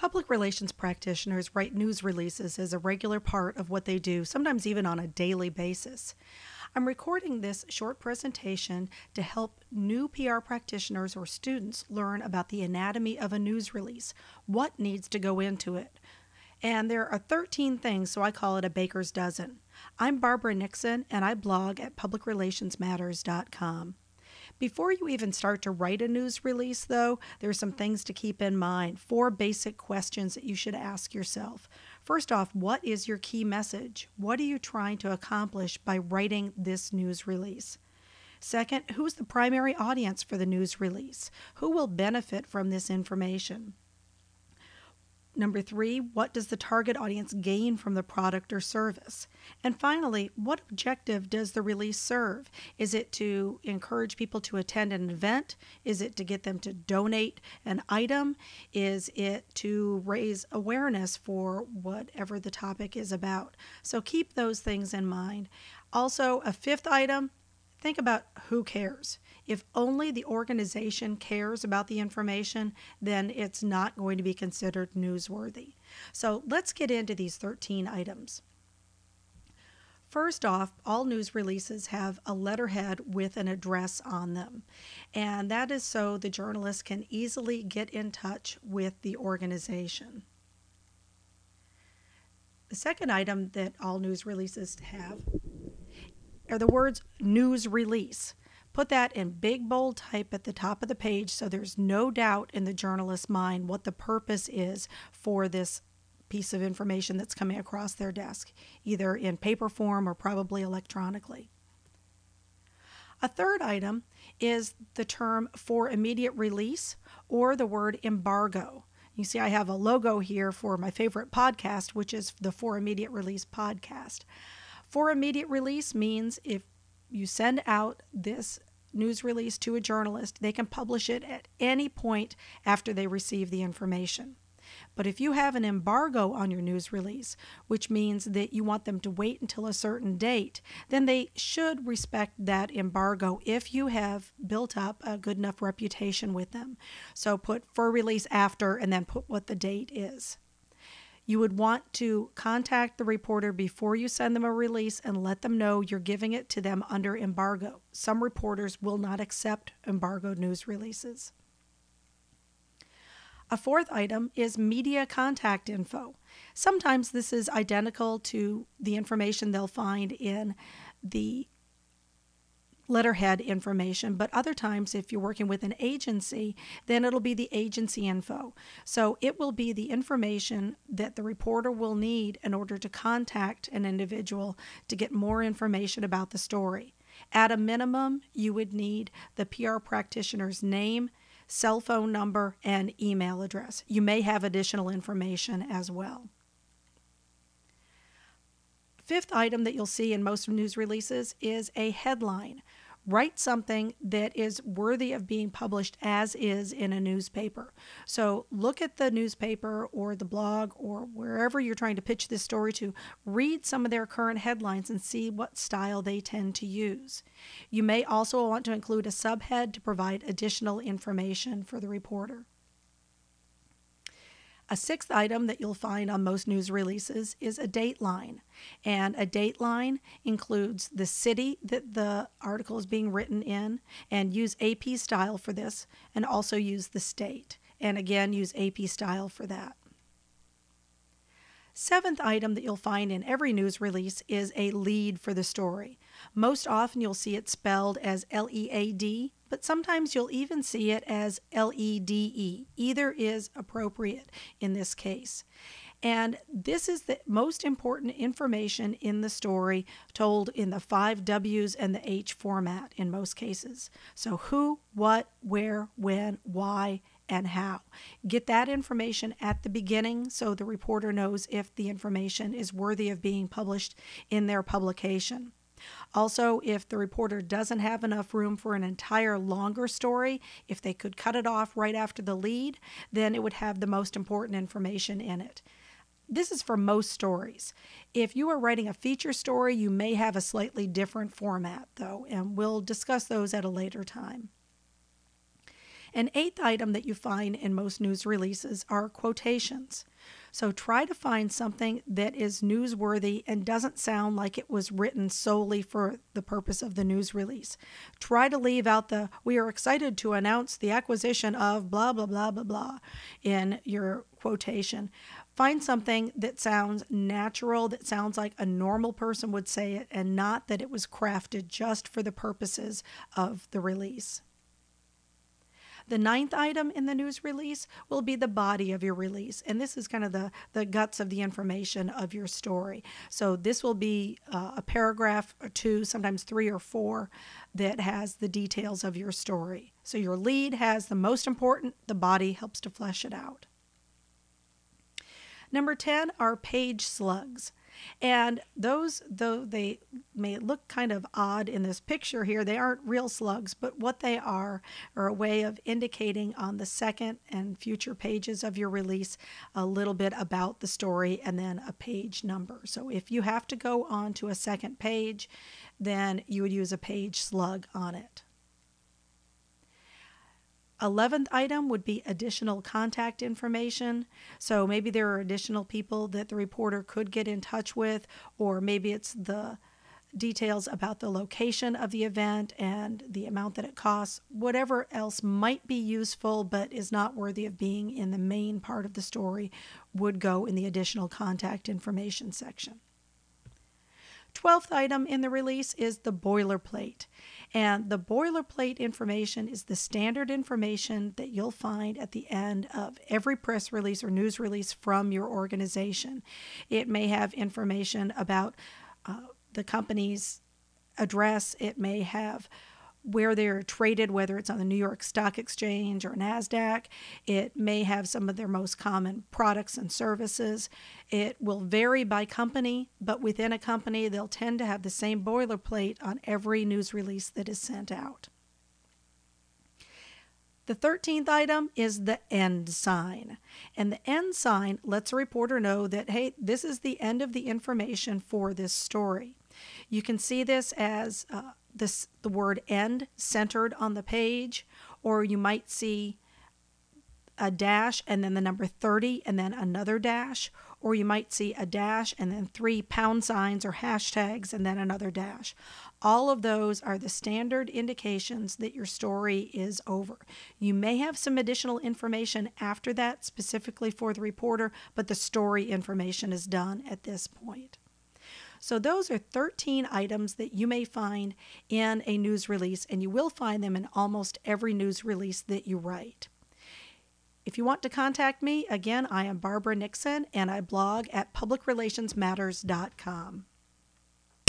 Public relations practitioners write news releases as a regular part of what they do, sometimes even on a daily basis. I'm recording this short presentation to help new PR practitioners or students learn about the anatomy of a news release, what needs to go into it. And there are 13 things, so I call it a baker's dozen. I'm Barbara Nixon, and I blog at publicrelationsmatters.com. Before you even start to write a news release, though, there are some things to keep in mind. 4 basic questions that you should ask yourself. First off, what is your key message? What are you trying to accomplish by writing this news release? Second, who's the primary audience for the news release? Who will benefit from this information? Number 3, what does the target audience gain from the product or service? And finally, what objective does the release serve? Is it to encourage people to attend an event? Is it to get them to donate an item? Is it to raise awareness for whatever the topic is about? So keep those things in mind. Also, a 5th item, think about who cares. If only the organization cares about the information, then it's not going to be considered newsworthy. So let's get into these 13 items. First off, all news releases have a letterhead with an address on them, and that is so the journalist can easily get in touch with the organization. The second item that all news releases have are the words news release. Put that in big bold type at the top of the page so there's no doubt in the journalist's mind what the purpose is for this piece of information that's coming across their desk, either in paper form or probably electronically. A third item is the term for immediate release or the word embargo. You see I have a logo here for my favorite podcast, which is the For Immediate Release podcast. For immediate release means if you send out this news release to a journalist, they can publish it at any point after they receive the information. But if you have an embargo on your news release, which means that you want them to wait until a certain date, then they should respect that embargo if you have built up a good enough reputation with them. So put for release after and then put what the date is. You would want to contact the reporter before you send them a release and let them know you're giving it to them under embargo. Some reporters will not accept embargoed news releases. A fourth item is media contact info. Sometimes this is identical to the information they'll find in the letterhead information, but other times if you're working with an agency, then it'll be the agency info. So it will be the information that the reporter will need in order to contact an individual to get more information about the story. At a minimum, you would need the PR practitioner's name, cell phone number, and email address. You may have additional information as well. Fifth item that you'll see in most news releases is a headline. Write something that is worthy of being published as is in a newspaper. So look at the newspaper or the blog or wherever you're trying to pitch this story to. Read some of their current headlines and see what style they tend to use. You may also want to include a subhead to provide additional information for the reporter. A sixth item that you'll find on most news releases is a dateline. And a dateline includes the city that the article is being written in, and use AP style for this, and also use the state. And again, use AP style for that. Seventh item that you'll find in every news release is a lead for the story. Most often you'll see it spelled as LEAD, but sometimes you'll even see it as LEDE. Either is appropriate in this case. And this is the most important information in the story told in the 5 W's and the H format in most cases. So who, what, where, when, why, and how. Get that information at the beginning so the reporter knows if the information is worthy of being published in their publication. Also, if the reporter doesn't have enough room for an entire longer story, if they could cut it off right after the lead, then it would have the most important information in it. This is for most stories. If you are writing a feature story, you may have a slightly different format, though, and we'll discuss those at a later time. An eighth item that you find in most news releases are quotations. So try to find something that is newsworthy and doesn't sound like it was written solely for the purpose of the news release. Try to leave out the "we are excited to announce the acquisition of blah, blah, blah, blah, blah" in your quotation. Find something that sounds natural, that sounds like a normal person would say it, and not that it was crafted just for the purposes of the release. The ninth item in the news release will be the body of your release. And this is kind of the guts of the information of your story. So this will be a paragraph or two, sometimes 3 or 4, that has the details of your story. So your lead has the most important, the body helps to flesh it out. Number 10 are page slugs. And those, though they may look kind of odd in this picture here, they aren't real slugs, but what they are a way of indicating on the second and future pages of your release a little bit about the story and then a page number. So if you have to go on to a second page, then you would use a page slug on it. 11th item would be additional contact information. So maybe there are additional people that the reporter could get in touch with, or maybe it's the details about the location of the event and the amount that it costs. Whatever else might be useful but is not worthy of being in the main part of the story would go in the additional contact information section. 12th item in the release is the boilerplate. And the boilerplate information is the standard information that you'll find at the end of every press release or news release from your organization. It may have information about the company's address. It may have where they're traded, whether it's on the New York Stock Exchange or NASDAQ. It may have some of their most common products and services. It will vary by company, but within a company, they'll tend to have the same boilerplate on every news release that is sent out. The 13th item is the end sign. And the end sign lets a reporter know that, hey, this is the end of the information for this story. You can see this as the word end centered on the page, or you might see a dash and then the number 30 and then another dash, or you might see a dash and then 3 pound signs or hashtags and then another dash. All of those are the standard indications that your story is over. You may have some additional information after that specifically for the reporter, but the story information is done at this point. So those are 13 items that you may find in a news release, and you will find them in almost every news release that you write. If you want to contact me, again, I am Barbara Nixon, and I blog at publicrelationsmatters.com.